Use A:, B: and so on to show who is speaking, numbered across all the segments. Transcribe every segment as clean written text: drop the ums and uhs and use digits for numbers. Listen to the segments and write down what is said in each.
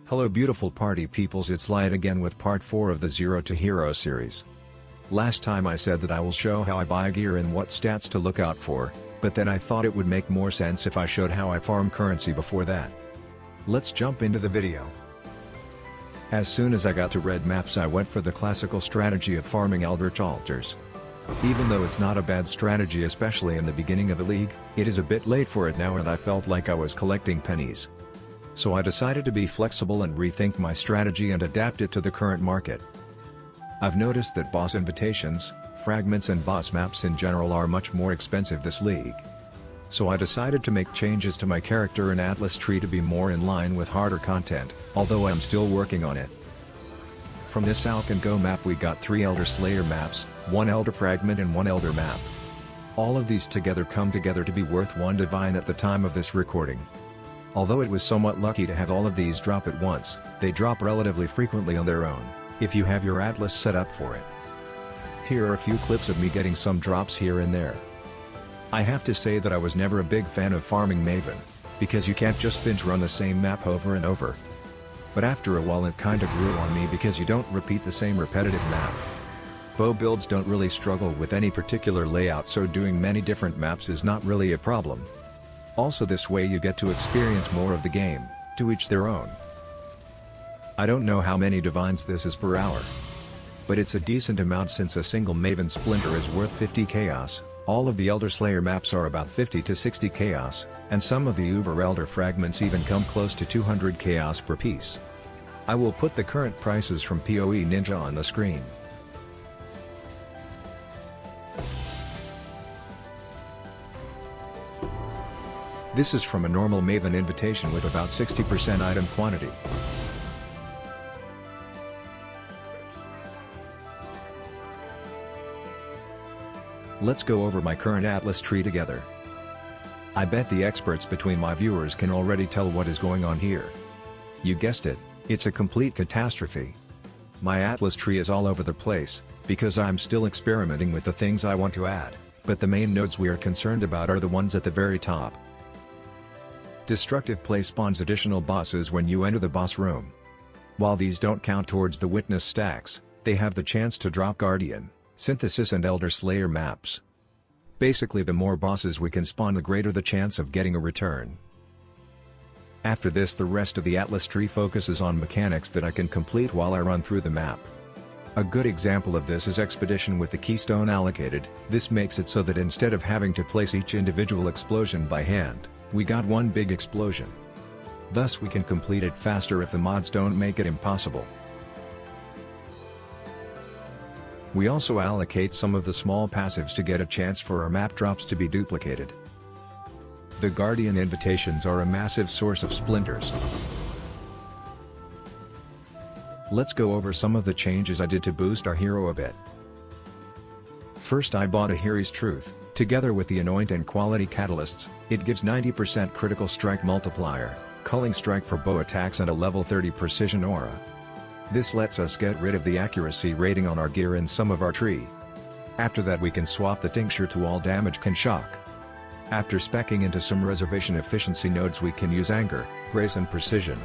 A: Hello beautiful party peoples, it's Light again with part 4 of the Zero to Hero series. Last time I said that I will show how I buy gear and what stats to look out for, but then I thought it would make more sense if I showed how I farm currency before that. Let's jump into the video. As soon as I got to red maps I went for the classical strategy of farming Eldritch Altars. Even though it's not a bad strategy, especially in the beginning of a league, it is a bit late for it now and I felt like I was collecting pennies. So I decided to be flexible and rethink my strategy and adapt it to the current market. I've noticed that boss invitations, fragments and boss maps in general are much more expensive this league. So I decided to make changes to my character and atlas tree to be more in line with harder content, although I'm still working on it. From this Alch and Go map we got 3 Elder Slayer maps, 1 Elder Fragment and 1 Elder map. All of these together come together to be worth 1 divine at the time of this recording. Although it was somewhat lucky to have all of these drop at once, they drop relatively frequently on their own, if you have your atlas set up for it. Here are a few clips of me getting some drops here and there. I have to say that I was never a big fan of farming Maven, because you can't just binge run the same map over and over. But after a while it kinda grew on me because you don't repeat the same repetitive map. Bow builds don't really struggle with any particular layout, so doing many different maps is not really a problem. Also this way you get to experience more of the game, to each their own. I don't know how many divines this is per hour. But it's a decent amount since a single Maven Splinter is worth 50 chaos, all of the Elder Slayer maps are about 50 to 60 chaos, and some of the Uber Elder fragments even come close to 200 chaos per piece. I will put the current prices from PoE Ninja on the screen. This is from a normal Maven invitation with about 60% item quantity. Let's go over my current atlas tree together. I bet the experts between my viewers can already tell what is going on here. You guessed it, it's a complete catastrophe. My atlas tree is all over the place, because I'm still experimenting with the things I want to add, but the main nodes we are concerned about are the ones at the very top. Destructive Play spawns additional bosses when you enter the boss room. While these don't count towards the witness stacks, they have the chance to drop Guardian, Synthesis and Elder Slayer maps. Basically the more bosses we can spawn the greater the chance of getting a return. After this the rest of the atlas tree focuses on mechanics that I can complete while I run through the map. A good example of this is Expedition with the keystone allocated. This makes it so that instead of having to place each individual explosion by hand, we got one big explosion. Thus we can complete it faster if the mods don't make it impossible. We also allocate some of the small passives to get a chance for our map drops to be duplicated. The Guardian invitations are a massive source of splinters. Let's go over some of the changes I did to boost our hero a bit. First I bought a Hiri's Truth. Together with the Anoint and Quality Catalysts, it gives 90% critical strike multiplier, culling strike for bow attacks and a level 30 precision aura. This lets us get rid of the accuracy rating on our gear in some of our tree. After that we can swap the tincture to all damage can shock. After speccing into some reservation efficiency nodes we can use Anger, Grace and Precision.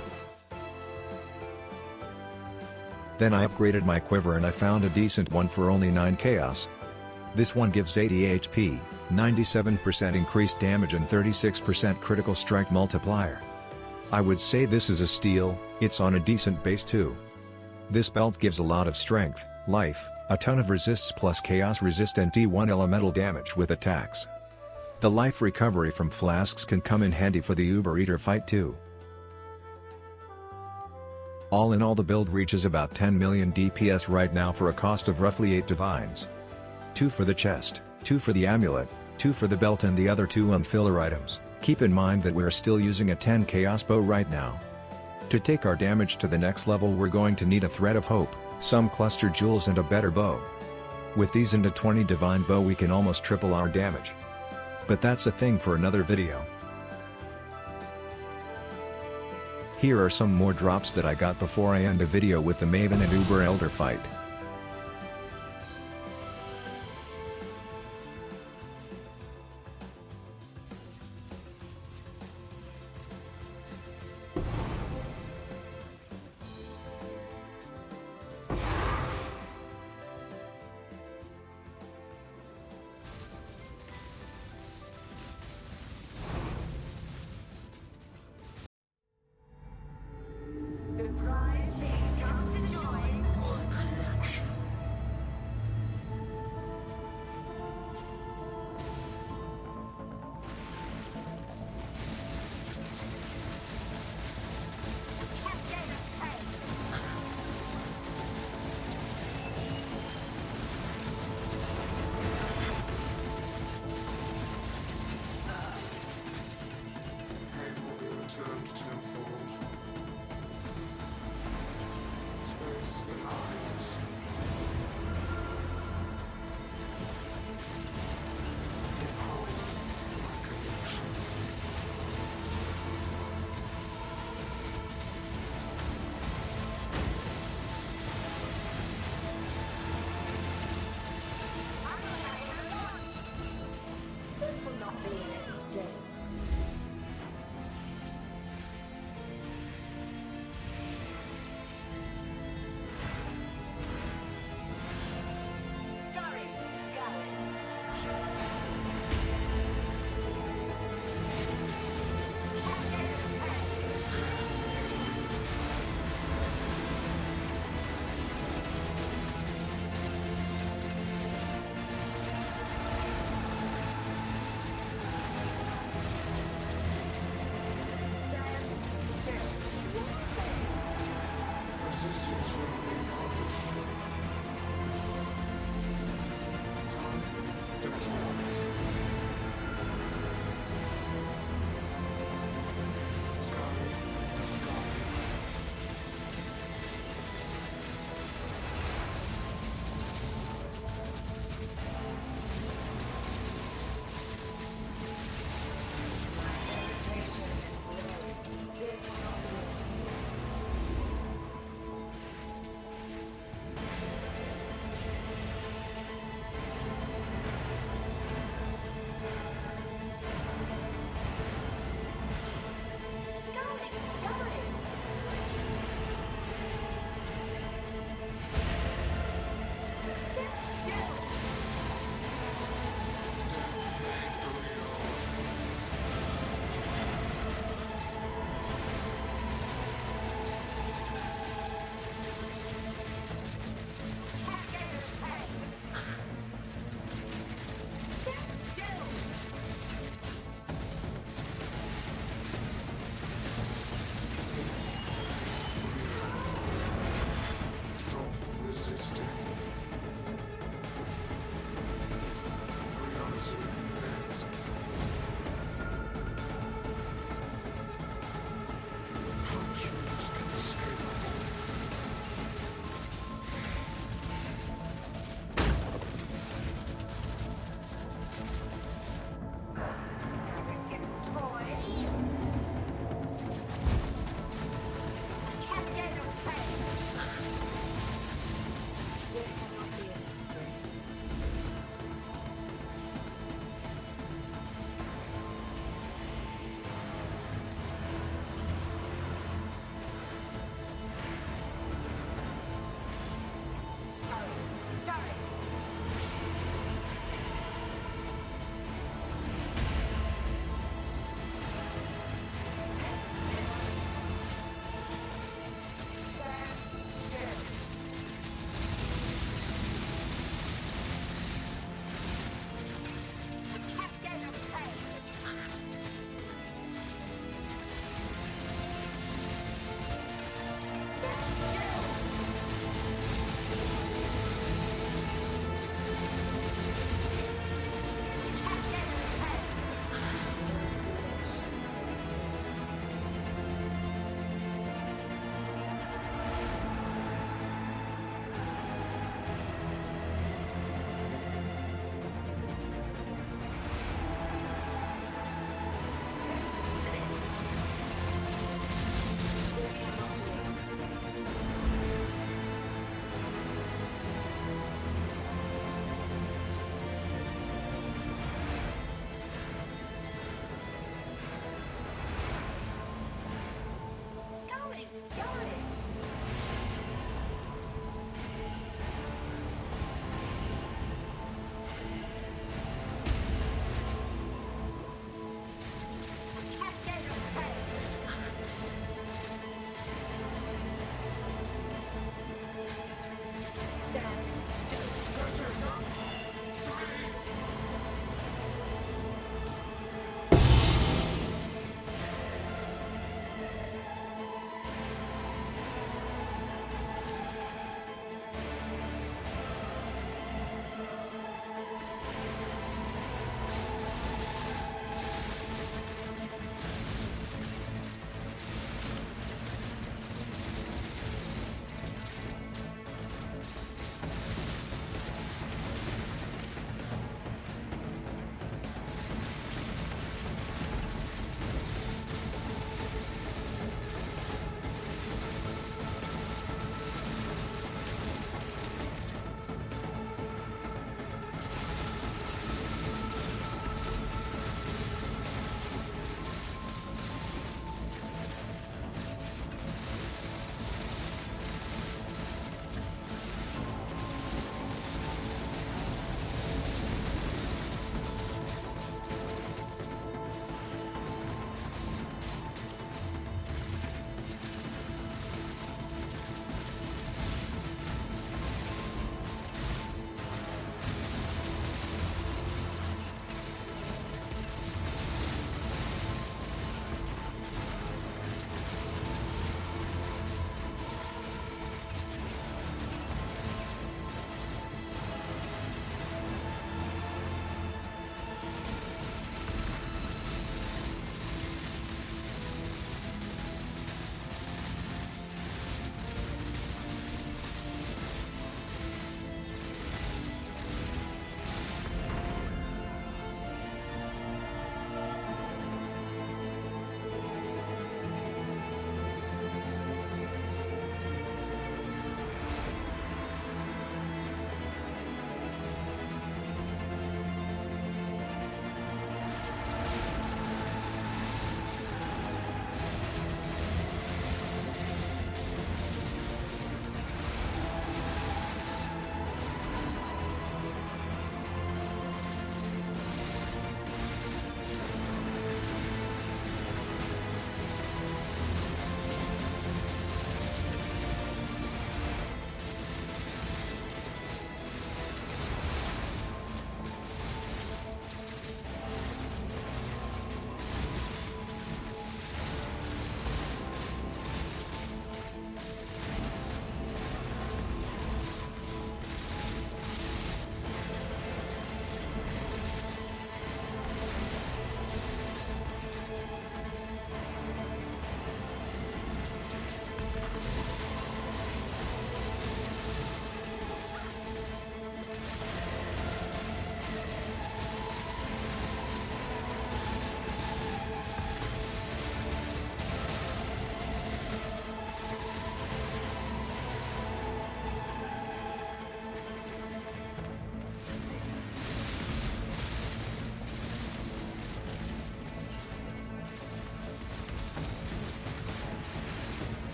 A: Then I upgraded my quiver and I found a decent one for only 9 chaos. This one gives 80 HP, 97% increased damage and 36% critical strike multiplier. I would say this is a steal, it's on a decent base too. This belt gives a lot of strength, life, a ton of resists plus chaos resist and D1 elemental damage with attacks. The life recovery from flasks can come in handy for the Uber Eater fight too. All in all the build reaches about 10 million DPS right now for a cost of roughly 8 divines. 2 for the chest, 2 for the amulet, 2 for the belt and the other 2 on filler items. Keep in mind that we're still using a 10 chaos bow right now. To take our damage to the next level we're going to need a Thread of Hope, some cluster jewels and a better bow. With these and a 20 divine bow we can almost triple our damage. But that's a thing for another video. Here are some more drops that I got before I end the video with the Maven and Uber Elder fight.